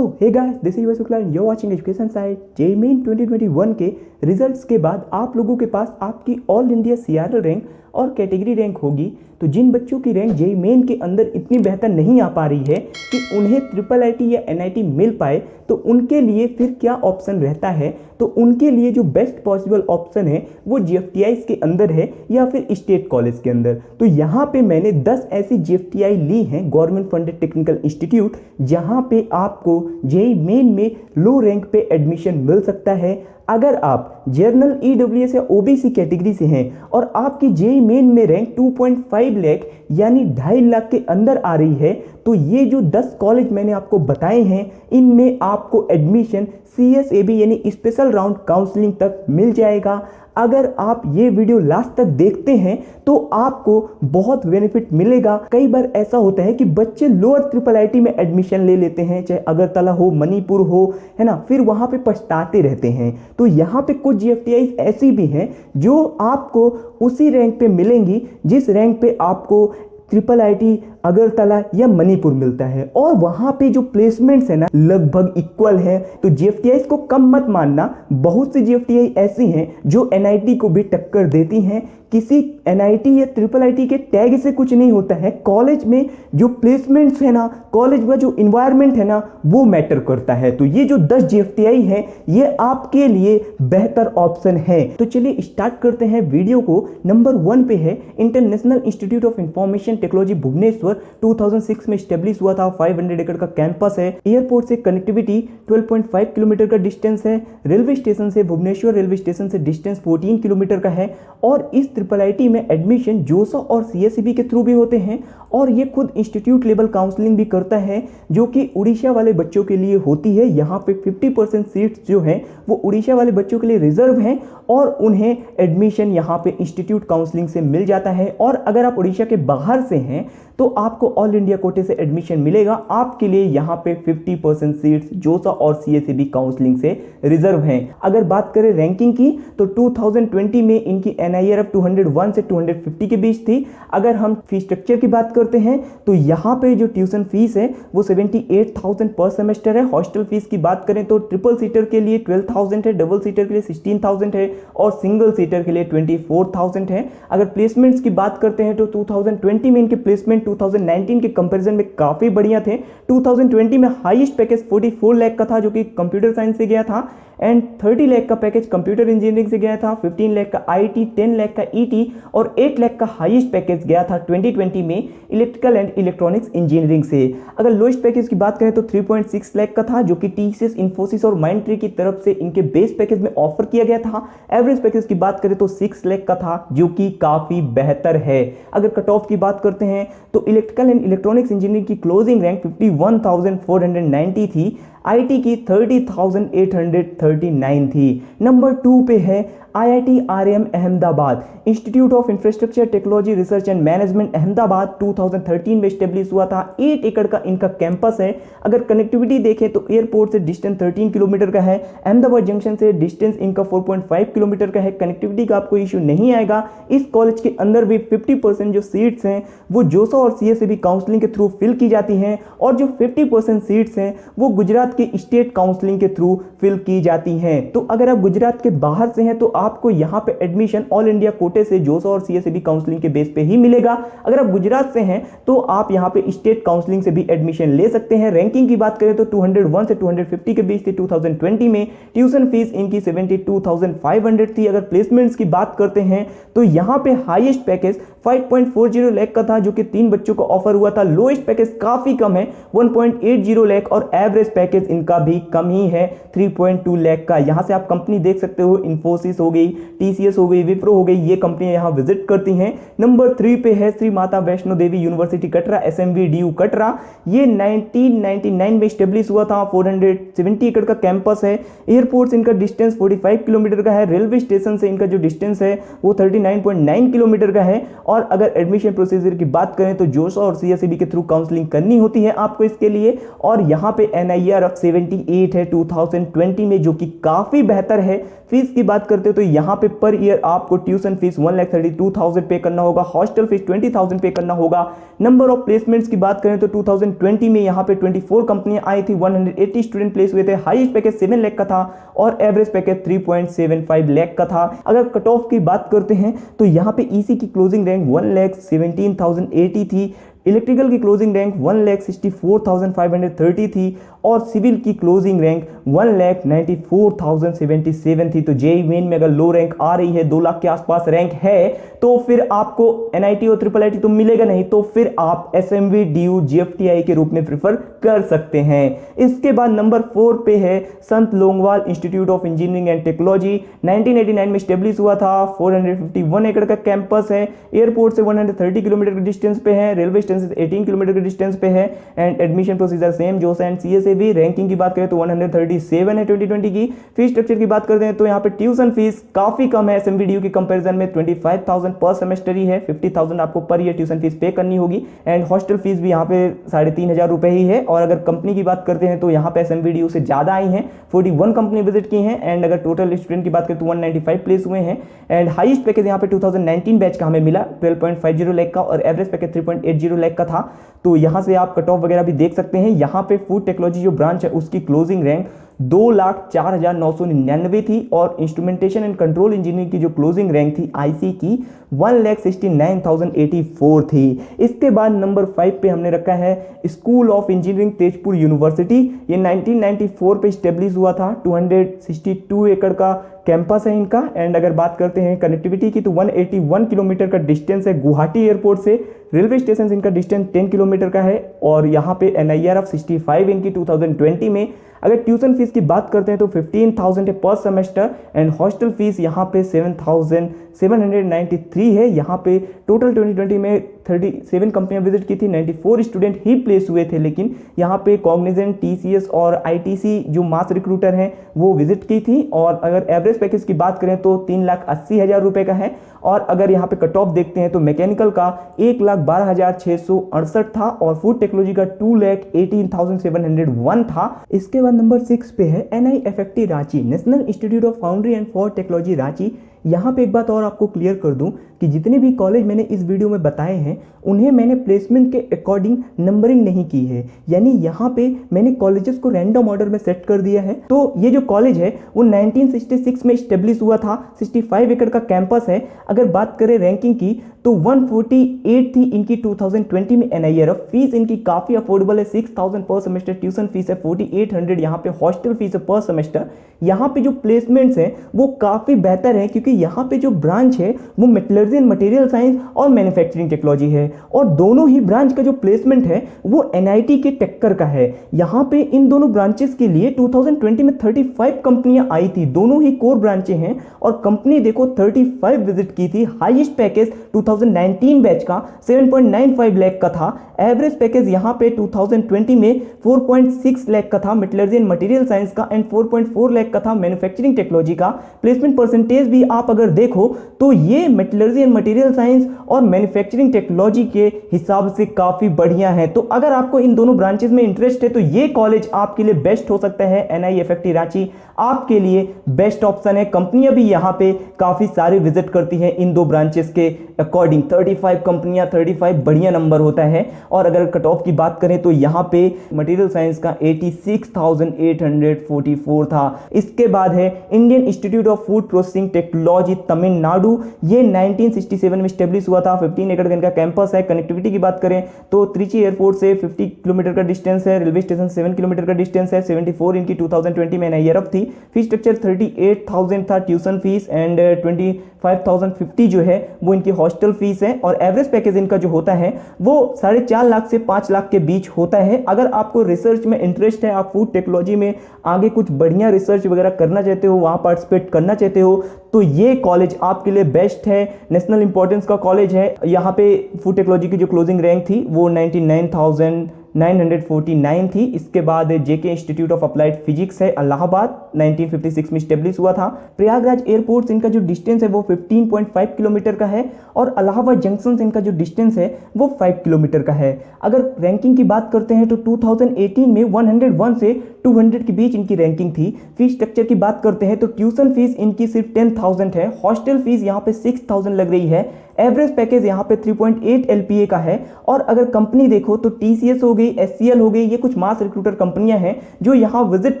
Hey guys, this is Shukla and you watching education site. JEE main 2021 के results के बाद आप लोगों के पास आपकी ऑल इंडिया सीआरएल रैंक और कैटेगरी रैंक होगी। तो जिन बच्चों की रैंक जेईई मेन के अंदर इतनी बेहतर नहीं आ पा रही है कि उन्हें ट्रिपल आईटी या एनआईटी मिल पाए, तो उनके लिए फिर क्या ऑप्शन रहता है। तो उनके लिए जो बेस्ट पॉसिबल ऑप्शन है वो जीएफटीआई के अंदर है या फिर स्टेट कॉलेज के अंदर। तो यहाँ पे मैंने 10 ऐसी जीएफटीआई ली हैं, गवर्नमेंट फंडेड टेक्निकल इंस्टीट्यूट, जहाँ पे आपको जेईई मेन में लो रैंक पे एडमिशन मिल सकता है। अगर आप जर्नल, ईडब्ल्यूएस या ओबीसी कैटेगरी से हैं और आपकी जेईई मेन में रैंक 2.5 लाख यानी 2.5 लाख के अंदर आ रही है, तो ये जो 10 कॉलेज मैंने आपको बताए हैं, इनमें आपको एडमिशन सीएसएबी यानी स्पेशल राउंड काउंसलिंग तक मिल जाएगा। अगर आप ये वीडियो लास्ट तक देखते हैं तो आपको बहुत बेनिफिट मिलेगा। कई बार ऐसा होता है कि बच्चे लोअर ट्रिपल आईटी में एडमिशन ले लेते हैं, चाहे अगरतला हो, मणिपुर हो, है ना, फिर वहां पे पछताते रहते हैं। तो यहाँ पे कुछ जीएफटीआई ऐसी भी हैं जो आपको उसी रैंक पे मिलेंगी जिस रैंक पे आपको ट्रिपल आईटी, अगरतला या मणिपुर मिलता है, और वहां पे जो प्लेसमेंट्स है ना लगभग इक्वल है। तो जीएफटीआई को कम मत मानना, बहुत सी जीएफटीआई ऐसी हैं जो एनआईटी को भी टक्कर देती हैं। किसी एनआईटी या ट्रिपल आईटी के टैग से कुछ नहीं होता है, कॉलेज में जो प्लेसमेंट्स है ना, कॉलेज का जो इन्वायरमेंट है ना, वो मैटर करता है। तो ये जो 10 जीएफटीआई है ये आपके लिए बेहतर ऑप्शन है। तो चलिए स्टार्ट करते हैं वीडियो को। नंबर 1 पे है International Institute of Information Technology Bhubaneswar. 2006 में स्टेब्लिश हुआ था, 500 एकड़ का कैंपस है। एयरपोर्ट से कनेक्टिविटी 12.5 किलोमीटर का डिस्टेंस है। रेलवे स्टेशन से, भुवनेश्वर रेलवे स्टेशन से डिस्टेंस 14 किलोमीटर का है। और इस ट्रिपल आईटी में एडमिशन जोसा और सीएसईबी के थ्रू भी होते हैं, और ये खुद इंस्टीट्यूट लेवल काउंसलिंग भी करता है, जो कि उड़ीसा वाले बच्चों के लिए होती है। यहाँ पे 50% सीट्स जो हैं वो उड़ीसा वाले बच्चों के लिए रिजर्व हैं, और उन्हें एडमिशन यहाँ पे इंस्टीट्यूट काउंसलिंग से मिल जाता है। और अगर आप उड़ीसा के बाहर से हैं तो आपको ऑल इंडिया कोटे से एडमिशन मिलेगा। आपके लिए यहाँ पे 50% सीट्स जोसा और सीएसईबी काउंसलिंग से रिजर्व हैं। अगर बात करें रैंकिंग की, तो 2020 में इनकी एनआईआरएफ 201 से 250 के बीच थी। अगर हम फीस स्ट्रक्चर की बात करते हैं तो यहाँ पे जो ट्यूशन फीस है वो 78,000 पर सेमेस्टर है। हॉस्टल फीस की बात करें तो ट्रिपल सीटर के लिए 12,000 है, डबल सीटर के लिए 16,000 है, और सिंगल सीटर के लिए 24,000 है। अगर प्लेसमेंट्स की बात करते हैं तो 2020 में इनके प्लेसमेंट 2019 के कंपैरिजन में काफी बढ़िया थे। 2020 में हाईएस्ट पैकेज 44 लाख का था, जो कि कंप्यूटर साइंस से गया था, एंड 30 लाख का पैकेज कंप्यूटर इंजीनियरिंग से गया था, 15 लाख का आईटी, 10 लाख का ईटी, और 8 लाख का हाईएस्ट पैकेज गया था 2020 में इलेक्ट्रिकल एंड इलेक्ट्रॉनिक्स इंजीनियरिंग से। अगर लोएस्ट पैकेज की बात करें तो 3.6 लाख का था, जो कि टीसीएस, इन्फोसिस और माइंडट्री की तरफ से इनके बेस पैकेज में ऑफर किया गया था। एवरेज पैकेज की बात करें तो 6 लाख का था, जो कि काफी बेहतर है। अगर कट ऑफ की बात करते हैं तो इलेक्ट्रिकल एंड इलेक्ट्रॉनिक्स इंजीनियरिंग की क्लोजिंग रैंक 51,490 थी, आईटी की 30,839 थी। नंबर 2 पे है IIT RM Ahmedabad, institute of infrastructure technology research and management Ahmedabad. 2013 में स्टेब्लिश हुआ था। 8 एकड़ का इनका कैंपस है। अगर कनेक्टिविटी देखें तो एयरपोर्ट से डिस्टेंस 13 किलोमीटर का है, अहमदाबाद जंक्शन से डिस्टेंस इनका 4.5 किलोमीटर का है। कनेक्टिविटी का आपको इश्यू नहीं आएगा। इस कॉलेज के अंदर भी 50% जो सीट्स हैं वो जोसा और सीएसईबी काउंसलिंग के थ्रू फिल की जाती हैं, और जो 50% सीट्स हैं वो गुजरात के स्टेट काउंसलिंग के थ्रू फिल की जाती हैं। तो अगर आप गुजरात के बाहर से हैं तो आपको यहां पे एडमिशन ऑल इंडिया कोटे से जोसा और सीएसईबी काउंसलिंग के बेस पे ही मिलेगा। अगर आप गुजरात से हैं तो आप यहां पे स्टेट काउंसलिंग से भी एडमिशन ले सकते हैं। रैंकिंग की बात करें तो 201 से 250 के बीच थी 2020 में। ट्यूशन फीस इनकी 72,500 थी। अगर प्लेसमेंट्स की बात करते हैं तो यहां पे हाईएस्ट पैकेज 5.40 लाख का था, जो कि 3 बच्चों को ऑफर हुआ था। लोएस्ट पैकेज काफी कम है, 1.80 लाख, और एवरेज पैकेज इनका भी कम ही है, 3.2 लाख का। यहां से आप कंपनी देख सकते हो, इन्फोसिस हो गई, टीसीएस हो गई, विप्रो हो गई, ये कंपनियां यहां विजिट करती हैं। नंबर 3 पे है श्री माता वैष्णो देवी यूनिवर्सिटी कटरा, एसएमवीडीयू कटरा। ये 1999 में स्टेब्लिश हुआ था। 470 एकड़ का कैंपस है। एयरपोर्ट से इनका डिस्टेंस 45 किलोमीटर का है। रेलवे स्टेशन से इनका जो डिस्टेंस है वो 39.9 किलोमीटर का है। और अगर एडमिशन प्रोसीजर की बात करें तो जोसा और सीएसईबी के थ्रू काउंसलिंग करनी होती है आपको इसके लिए, और यहाँ पे एनआईआरएफ NIRF 78 है 2020 में, जो कि काफ़ी बेहतर है। फीस की बात करते हो तो यहाँ पे पर ईयर आपको ट्यूशन फीस 1,32,000 पे करना होगा, हॉस्टल फीस 20,000 पे करना होगा। नंबर ऑफ प्लेसमेंट्स की बात करें तो 2020 में यहाँ पे 24 कंपनियां आई थी, 180 स्टूडेंट प्लेस हुए थे। हाईएस्ट पैकेज 7 लाख का था और एवरेज पैकेज 3.75 लाख का था। अगर कट ऑफ की बात करते हैं तो यहाँ पे ईसी की क्लोजिंग रैंक 1,17,080 थी, इलेक्ट्रिकल की क्लोजिंग रैंक 1,64,530 थी और सिविल की क्लोजिंग रैंक 1,94,077 थी। तो जेईई मेन में अगर लो रैंक आ रही है, 2 लाख के आसपास रैंक है, तो फिर आपको एनआईटी और ट्रिपल आईटी तो मिलेगा नहीं, तो फिर आप एसएमवी डीयू जीएफटीआई के रूप में प्रिफर कर सकते हैं। इसके बाद नंबर 4 पे है संत Longowal institute of engineering and technology. 1989 में स्टेब्लिश हुआ था। 451 एकड़ का कैंपस है, एयरपोर्ट से 130 किलोमीटर के डिस्टेंस पे है, रेलवे स्टेशन से 18 किलोमीटर के डिस्टेंस पे है एंड एडमिशन प्रोसीजर सेम जोसा एंड सीएसए भी। रैंकिंग की बात करें तो 137 है 2020 की। फीस स्ट्रक्चर की बात करते हैं तो यहाँ पे ट्यूशन फीस काफी कम है एसएमवी डीयू के कंपैरिजन में, 25,000 पर सेमेस्टर ही है, 50,000 आपको पर ईयर ट्यूशन फीस पे करनी होगी एंड हॉस्टल फीस भी यहाँ पे 3,500 रुपए ही है। और अगर कंपनी की बात करते हैं तो यहाँ पे एसएमवी डीयू से ज्यादा आई हैं, 41 कंपनी विजिट की हैं एंड अगर टोटल स्टूडेंट की बात करें तो 195 प्लेस हुए हैं एंड हाईएस्ट पैकेज यहाँ पे 2019 बैच का हमें मिला 12.50 लाख का और एवरेज पैकेज 3.80 लाख का था। तो यहाँ से आप कट ऑफ वगैरह भी देख सकते हैं। यहाँ पे फूड टेक्नोलॉजी जो ब्रांच है उसकी क्लोजिंग रैंक 2,04,999 थी और इंस्ट्रूमेंटेशन एंड कंट्रोल इंजीनियरिंग की जो क्लोजिंग रैंक थी आईसी की 1,69,084 थी। इसके बाद नंबर 5 पे हमने रखा है school of engineering Tezpur university. ये 1994 पे स्टेब्लिश हुआ था, 262 एकड़ का कैंपस है इनका एंड अगर बात करते हैं कनेक्टिविटी की तो 181 किलोमीटर का डिस्टेंस है गुवाहाटी एयरपोर्ट से। रेलवे स्टेशन से इनका डिस्टेंस 10 किलोमीटर का है और यहाँ पे NIRF 65 इनकी 2020 में। अगर ट्यूशन फीस की बात करते हैं तो 15,000 है पर सेमेस्टर एंड हॉस्टल फीस यहाँ पे 7,793 है। यहाँ पे टोटल 2020 में 37 कंपनियां विजिट की थी, 94 स्टूडेंट ही प्लेस हुए थे, लेकिन यहाँ पे कॉग्निजेंट, TCS और ITC जो मास रिक्रूटर हैं वो विजिट की थी। और अगर एवरेज पैकेज की बात करें तो 3,80,000 रुपए का है और अगर यहाँ पे कट ऑफ देखते हैं तो मैकेनिकल का 1,12,668 था और फूड टेक्नोलॉजी का 2,18,701 था। इसके बाद नंबर 6 पे है NIFFT Ranchi, national institute of foundry and for technology Ranchi. यहाँ पे एक बात और आपको क्लियर कर दूं कि जितने भी कॉलेज मैंने इस वीडियो में बताए हैं उन्हें मैंने प्लेसमेंट के अकॉर्डिंग नंबरिंग नहीं की है, यानी यहाँ पे मैंने कॉलेजेस को रैंडम ऑर्डर में सेट कर दिया है। तो ये जो कॉलेज है वो 1966 में स्टेब्लिश हुआ था, 65 एकड़ का कैंपस है। अगर बात करें रैंकिंग की तो 148 थी इनकी 2020 में NIRF। फीस इनकी काफ़ी अफोर्डेबल है, 6,000 पर सेमेस्टर ट्यूशन फीस है, 4,800 यहाँ पे हॉस्टल फीस है पर सेमेस्टर। यहाँ पे जो प्लेसमेंट्स हैं वो काफ़ी बेहतर है क्योंकि यहाँ पे जो ब्रांच है वो मेटलर्जी एंड मटेरियल साइंस और मैन्युफैक्चरिंग टेक्नोलॉजी है और दोनों ही ब्रांच का जो प्लेसमेंट है वो NIT के टक्कर का है। यहाँ पे इन दोनों ब्रांचेस के लिए 2020 में 35 कंपनियां आई थी, दोनों ही कोर ब्रांचें हैं और कंपनी देखो 35 विजिट की थी। हाईएस्ट पैकेज 2019 बैच का 7.95 लाख का था, एवरेज पैकेज यहाँ पे 2020 में 4.6 लाख का था मेटलर्जी एंड मटेरियल साइंस का एंड 4.4 लाख का था मैन्युफैक्चरिंग टेक्नोलॉजी का। प्लेसमेंट परसेंटेज भी आप अगर देखो तो ये मेटलर्जी एंड मटेरियल साइंस और मैन्युफैक्चरिंग टेक्नोलॉजी के हिसाब से काफी बढ़िया है। तो अगर आपको इन दोनों ब्रांचेस में इंटरेस्ट है तो ये कॉलेज आपके लिए बेस्ट हो सकता है। NIFFT रांची आपके लिए बेस्ट ऑप्शन है। कंपनियां भी यहाँ पे काफी सारे विजिट करती हैं इन दो ब्रांचेस के अकॉर्डिंग। 35 कंपनियां, 35 बढ़िया नंबर होता है। और अगर कट ऑफ की बात करें तो यहाँ पे मटेरियल साइंस का 86,844 था। इसके बाद है Indian institute of food processing technology Tamil Nadu. ये 1967 में स्टेब्लिश हुआ था, 15 एकड़ का इनका कैंपस है। कनेक्टिविटी की बात करें तो त्रिची एयरपोर्ट से 50 किलोमीटर का डिस्टेंस है, रेलवे स्टेशन 7 किलोमीटर का डिस्टेंस है। 74 इनकी 2020 में NIRF थी। फीस स्ट्रक्चर 38,000 था ट्यूशन फीस एंड 25,050 जो है वो इनकी हॉस्टल फीस है और एवरेज पैकेज इनका जो होता है वो 4.5 लाख से 5 लाख के बीच होता है। अगर आपको रिसर्च में इंटरेस्ट है, आप फूड टेक्नोलॉजी में आगे कुछ बढ़िया रिसर्च वगैरह करना चाहते हो, वहाँ पार्टिसिपेट करना चाहते हो, तो ये कॉलेज आपके लिए बेस्ट है। नेशनल इंपॉर्टेंस का कॉलेज है। यहाँ पे फूड टेक्नोलॉजी की जो क्लोजिंग रैंक थी वो 99,000 949 थी। इसके बाद जेके इंस्टीट्यूट ऑफ अप्लाइड फिजिक्स है इलाहाबाद, 1956 में स्टेब्लिश हुआ था। प्रयागराज एयरपोर्ट से इनका जो डिस्टेंस है वो 15.5 किलोमीटर का है और इलाहाबाद जंक्शन से इनका जो डिस्टेंस है वो 5 किलोमीटर का है। अगर रैंकिंग की बात करते हैं तो 2018 में 101 से 200 के बीच इनकी रैंकिंग थी। फीस स्ट्रक्चर की बात करते हैं तो ट्यूशन फीस इनकी सिर्फ 10,000 है, हॉस्टल फीस यहाँ पे 6,000 लग रही है। एवरेज पैकेज यहाँ पे 3.8 LPA का है। और अगर कंपनी देखो तो TCS हो गई, SCL हो गई, ये कुछ मास रिक्रूटर कंपनियां हैं जो यहाँ विजिट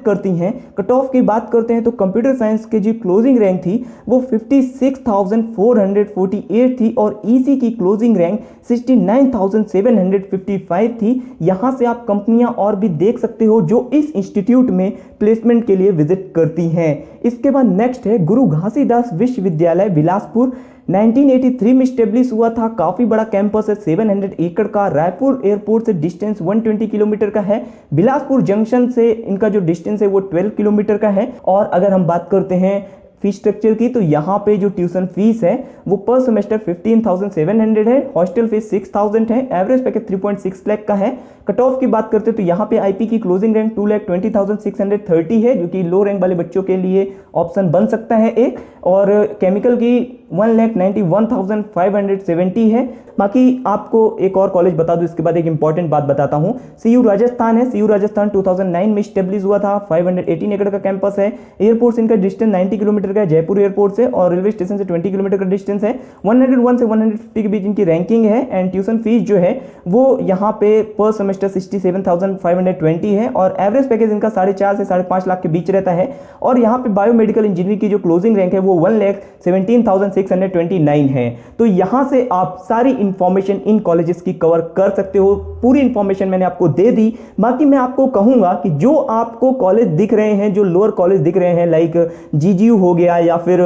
करती हैं। कट ऑफ की बात करते हैं तो कंप्यूटर साइंस की जो क्लोजिंग रैंक थी वो 56,448 थी और EC की क्लोजिंग रैंक 69,755 थी। यहाँ से आप कंपनियां और भी देख सकते हो जो इस इंस्टीट्यूट में प्लेसमेंट के लिए विजिट करती हैं। इसके बाद नेक्स्ट है गुरु घासीदास विश्वविद्यालय बिलासपुर, 1983 में स्टेब्लिश हुआ था। काफी बड़ा कैंपस है, 700 एकड़ का। रायपुर एयरपोर्ट से डिस्टेंस 120 किलोमीटर का है। बिलासपुर जंक्शन से इनका जो डिस्टेंस है वो 12 किलोमीटर का है। और अगर हम बात करते हैं फीस स्ट्रक्चर की तो यहाँ पे जो ट्यूशन फीस है वो पर सेमेस्टर 15,700 है, हॉस्टल फीस 6,000 है, एवरेज पैकेज 3.6 लाख का है। कट ऑफ की बात करते हैं तो यहाँ पे आईपी की क्लोजिंग रैंक 2,20,630 है जो कि लो रैंक वाले बच्चों के लिए ऑप्शन बन सकता है एक, और केमिकल की 1,91,570 है। बाकी आपको एक और कॉलेज बता दूं इसके बाद एक इंपॉर्टेंट बात बताता हूं। CU राजस्थान है, CU राजस्थान 2009 में स्टेब्लिश हुआ था। 518 एकड़ का कैंपस है। एयरपोर्ट से इनका डिस्टेंस 90 किलोमीटर का है जयपुर एयरपोर्ट से, और रेलवे स्टेशन से 20 किलोमीटर का डिस्टेंस है। 101 से 150 के बीच इनकी रैंकिंग है। एंड ट्यूशन फीस जो है वो यहाँ पे पर सेमेस्टर 67,520 है और एवरेज पैकेज इनका 4.5 से 5.5 लाख के बीच रहता है। और यहाँ पे बायोमेडिकल इंजीनियरिंग की जो क्लोजिंग रैंक है वो 1,17,629 है। तो यहाँ से आप सारी इंफॉर्मेशन इन कॉलेजेस की कवर कर सकते हो। पूरी इंफॉर्मेशन मैंने आपको दे दी। बाकी मैं आपको कहूंगा कि जो आपको कॉलेज दिख रहे हैं, जो लोअर कॉलेज दिख रहे हैं लाइक GGU हो गया या फिर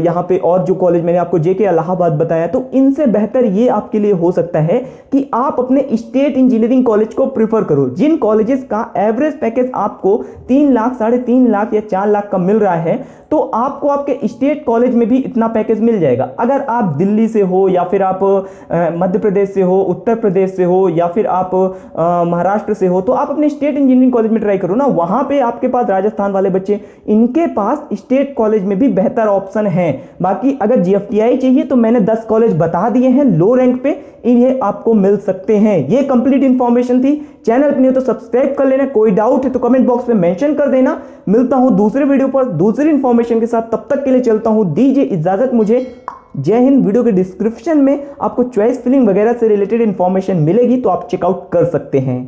यहाँ पे और जो कॉलेज मैंने आपको JK इलाहाबाद बताया, तो इनसे बेहतर ये आपके लिए हो सकता है कि आप अपने स्टेट इंजीनियरिंग कॉलेज को प्रीफर करो, जिन कॉलेजेस का एवरेज पैकेज आपको 3 लाख, 3.5 लाख या 4 लाख का मिल रहा है। तो आपको आपके स्टेट कॉलेज में भी इतना पैकेज मिल जाएगा। अगर आप दिल्ली से हो या फिर आप मध्य प्रदेश से हो, उत्तर प्रदेश से हो या फिर आप महाराष्ट्र से हो, तो आप अपने स्टेट इंजीनियरिंग कॉलेज में ट्राई करो ना। वहां पे आपके पास राजस्थान वाले बच्चे, इनके पास स्टेट कॉलेज में भी बेहतर ऑप्शन है। बाकी अगर GFTI चाहिए तो मैंने 10 कॉलेज बता दिए हैं लो रैंक पे, इन्हें आपको मिल सकते हैं। ये कंप्लीट इंफॉर्मेशन थी। चैनल पर नहीं हो तो सब्सक्राइब कर लेना। कोई डाउट है तो कमेंट बॉक्स में मेंशन कर देना। मिलता हूं दूसरे वीडियो पर दूसरी इंफॉर्मेशन के साथ, तब तक के लिए चलता हूं, दीजिए इजाजत मुझे। जय हिंद। वीडियो के डिस्क्रिप्शन में आपको चॉइस फिलिंग वगैरह से रिलेटेड इंफॉर्मेशन मिलेगी तो आप चेकआउट कर सकते हैं।